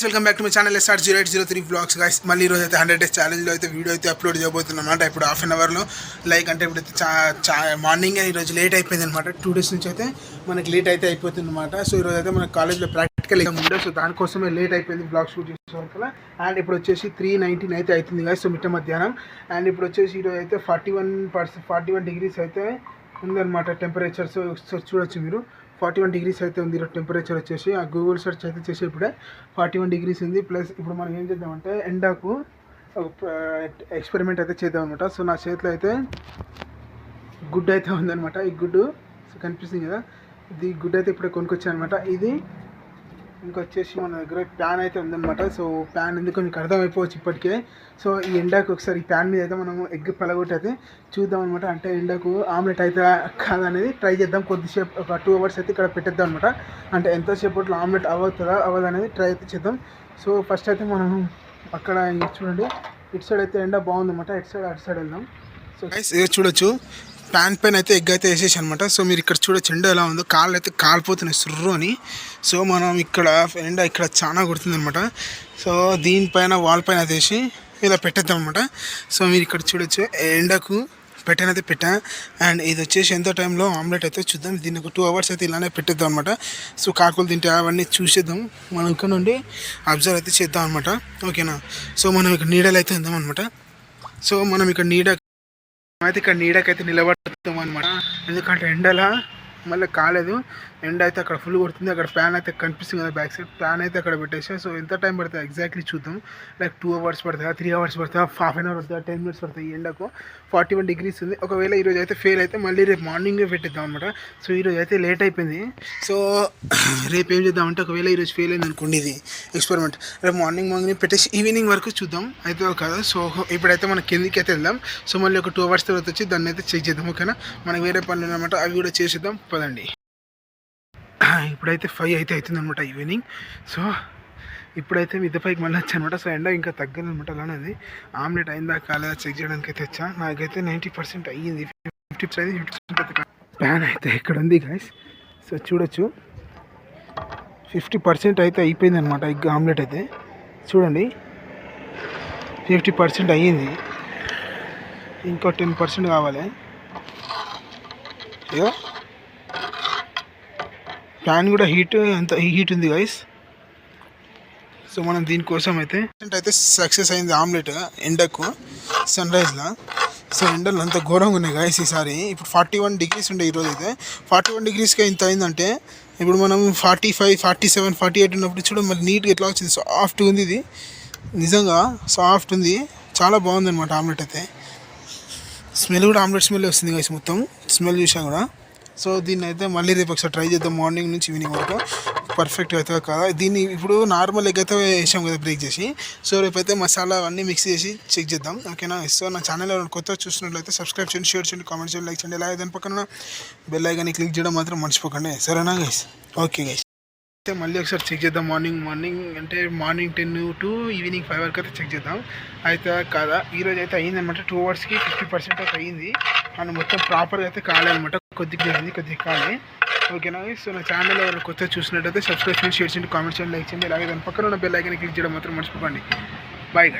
Welcome back to my channel SR0803 blogs guys. మళ్ళీ ఈరోజు అయితే 100 days ఛాలెంజ్లో అయితే వీడియో అయితే అప్లోడ్ చేయబోతున్నాం అనమాట. ఇప్పుడు హాఫ్ అన్ అవర్లో లైక్ అంటే ఇప్పుడైతే మార్నింగ్ ఈరోజు లేట్ అయిపోయింది అనమాట. 2 days నుంచి అయితే మనకి లేట్ అయితే అయిపోతుంది అనమాట. సో ఈరోజు అయితే మన కాలేజ్లో ప్రాక్టికల్ ఎగ్జామ్ ఉండే, సో దానికోసమే లేట్ అయిపోయింది బ్లాగ్ షూట్ చేసే వరకు. అండ్ ఇప్పుడు వచ్చేసి 3:19 అయితే అవుతుంది గైస్, సో మిట్ట మధ్యాహ్నం. అండ్ ఇప్పుడు వచ్చేసి ఈరోజు అయితే 41 degrees అయితే ఉందన్నమాట టెంపరేచర్. సో చూడొచ్చు మీరు 41 degrees అయితే ఉంది ఈరోజు టెంపరేచర్ వచ్చేసి. ఆ గూగుల్ సెర్చ్ అయితే చేసి ఇప్పుడే 41 degrees ఉంది. ప్లస్ ఇప్పుడు మనం ఏం చేద్దామంటే ఎండాకు ఎక్స్పెరిమెంట్ అయితే చేద్దాం అనమాట. సో నా చేతిలో అయితే గుడ్ అయితే ఉందన్నమాట. ఈ గుడ్డు కనిపిస్తుంది కదా, ఇది గుడ్ అయితే ఇప్పుడే కొనుక్కొచ్చాను అనమాట. ఇది ఇంకొచ్చేసి మన దగ్గర ప్యాన్ అయితే ఉందన్నమాట. సో ప్యాన్ ఎందుకు మీకు అర్థమైపోవచ్చు ఇప్పటికే. సో ఈ ఎండాకు ఒకసారి ఈ ప్యాన్ మీద అయితే మనం ఎగ్ పలగొట్టి అయితే చూద్దాం అనమాట. అంటే ఎండాకు ఆమ్లెట్ అయితే కాదనేది ట్రై చేద్దాం. కొద్దిసేపు ఒక 2 hours అయితే ఇక్కడ పెట్టేద్దాం అనమాట. అంటే ఎంతసేపట్లో ఆమ్లెట్ అవుతుందా అవ్వదనేది ట్రై అయితే చేద్దాం. సో ఫస్ట్ అయితే మనం అక్కడ చూడండి, ఇటు సైడ్ అయితే ఎండ బాగుందన్నమాట. అటు సైడ్ వెళ్దాం. సో చూడొచ్చు ప్యాన్ పైన అయితే ఎగ్ అయితే వేసేసి అనమాట. సో మీరు ఇక్కడ చూడొచ్చు ఎండ ఎలా ఉందో, కాళ్ళు అయితే కాలిపోతున్నాయి సుర్రు అని. సో మనం ఇక్కడ ఎండ ఇక్కడ చాలా కొడుతుంది అనమాట. సో దీనిపైన వాల్ పైన వేసి ఇలా పెట్టేద్దాం అనమాట. సో మీరు ఇక్కడ చూడొచ్చు ఎండకు పెట్టనైతే పెట్టా. అండ్ ఇది వచ్చేసి ఎంతో టైంలో ఆమ్లెట్ అయితే చూద్దాం. దీన్ని ఒక 2 hours అయితే ఇలానే పెట్టేద్దాం అనమాట. సో కాకులు తింటే అవన్నీ చూసేద్దాం, మనం ఇక్కడ నుండి అబ్జర్వ్ అయితే చేద్దాం అనమాట. ఓకేనా. సో మనం ఇక్కడ నీడలు అయితే ఉందాం అనమాట. సో మనం ఇక్కడ అయితే ఇక్కడ నీడకైతే నిలబడతాం అనమాట. ఎందుకంటే ఎండలా మళ్ళీ కాలేదు, ఎండ అయితే అక్కడ ఫుల్ కొడుతుంది. అక్కడ ఫ్యాన్ అయితే కనిపిస్తుంది కదా బ్యాక్ సైడ్, ఫ్యాన్ అయితే అక్కడ పెట్టేసా. సో ఎంత టైం పడుతుంది ఎగ్జాక్ట్లీ చూద్దాం. లైక్ 2 hours పడుతుందా, 3 hours పడుతుందా, హాఫ్ అన్ అవర్ పడుతుందా, 10 minutes పడుతుంది. ఈ ఎండకు 41 degrees ఉంది. ఒకవేళ ఈరోజు అయితే ఫెయిల్ అయితే మళ్ళీ రేపు మార్నింగే పెట్టేద్దాం అనమాట. సో ఈరోజు అయితే లేట్ అయిపోయింది. సో రేపు ఏం చేద్దామంటే ఒకవేళ ఈరోజు ఫెయిల్ అయింది అనుకోండి ఇది ఎక్స్పెరిమెంట్, రేపు మార్నింగ్ పెట్టేసి ఈవినింగ్ వరకు చూద్దాం అయితే కదా. సో ఇప్పుడైతే మనం కిందికి అయితే వెళ్దాం. సో మళ్ళీ ఒక 2 hours తర్వాత వచ్చి దాన్ని అయితే చెక్ చేద్దాం. ఓకేనా. మనకి వేరే పనులు అనమాట, అవి కూడా చేసేద్దాం పదండి. ఇప్పుడైతే 5 అయితే అవుతుంది అనమాట ఈవినింగ్. సో ఇప్పుడైతే మిద్దె పైకి మళ్ళీ వచ్చా అనమాట. సో ఎండ ఇంకా తగ్గదు అనమాట. అలానే ఆమ్లెట్ అయిందా కాలేదా చెక్ చేయడానికి అయితే వచ్చా. నాకైతే 90% అయ్యింది, 50% అయింది, 50% అయితే ప్యాన్ అయితే ఇక్కడ ఉంది గైస్. సో చూడొచ్చు 50% అయితే అయిపోయింది అనమాట ఎగ్ ఆమ్లెట్ అయితే. చూడండి 50% అయ్యింది, ఇంకో 10% కావాలి. ఇగో ప్యాన్ కూడా అంత హీట్ ఉంది గైస్. సో మనం దీనికోసం అయితే సక్సెస్ అయింది ఆమ్లెట్ ఎండకు సన్ రైజ్లో. సో ఎండలు అంత ఘోరంగా ఉన్నాయి గైస్ ఈసారి. ఇప్పుడు 41 degrees ఉండే ఈరోజు అయితే. 41 degreesకి ఇంత అయిందంటే ఇప్పుడు మనం 45, 47, 48 ఉన్నప్పుడు చూడ మరి నీట్గా ఎట్లా వచ్చింది. సాఫ్ట్ ఉంది, ఇది నిజంగా సాఫ్ట్ ఉంది, చాలా బాగుంది అనమాట ఆమ్లెట్ అయితే. స్మెల్ కూడా ఆమ్లెట్ స్మెల్ వస్తుంది గైస్, మొత్తం స్మెల్ చూసా కూడా. సో దీన్ని అయితే మళ్ళీ రేపు ఒకసారి ట్రై చేద్దాం మార్నింగ్ నుంచి ఈవినింగ్ వరకు పర్ఫెక్ట్గా అవుతుందా కదా. దీన్ని ఇప్పుడు నార్మల్ ఎగ్ అయితే వేసాం కదా బ్రేక్ చేసి. సో రేపు అయితే మసాలా అవన్నీ మిక్స్ చేసి చెక్ చేద్దాం. ఓకేనా. సో నా ఛానల్ కొత్త చూసినట్లయితే సబ్స్క్రైబ్ చేయండి, షేర్ చేయండి, కామెంట్ చేయండి, లైక్ చేయండి. అలాగే దాని పక్కన బెల్ ఐకాన్ని క్లిక్ చేయడం మాత్రం మర్చిపోకండి, సరేనా గైస్. ఓకే గైస్, అయితే మళ్ళీ ఒకసారి చెక్ చేద్దాం. మార్నింగ్ అంటే మార్నింగ్ 10 to ఈవినింగ్ 5 వరకు అయితే చెక్ చేద్దాం అయితే కాదా. ఈరోజు అయితే అయ్యిందనమాట. 2 hours-కి 50% అయితే అయ్యింది. అండ్ మొత్తం ప్రాపర్గా అయితే కాలేదనమాట, కొద్దిగా కాలే. ఓకేనా. సో నా ఛానల్ ఎవరు కొత్త చూసినట్టయితే సబ్స్క్రైబ్ చేయండి, షేర్ చేయండి, కామెంట్ చేయండి, లైక్ చేయండి. అలాగే దాని పక్కన ఉన్న బెల్ ఐకాన్ని క్లిక్ చేయడం మాత్రం మర్చిపోకండి. బాయ్.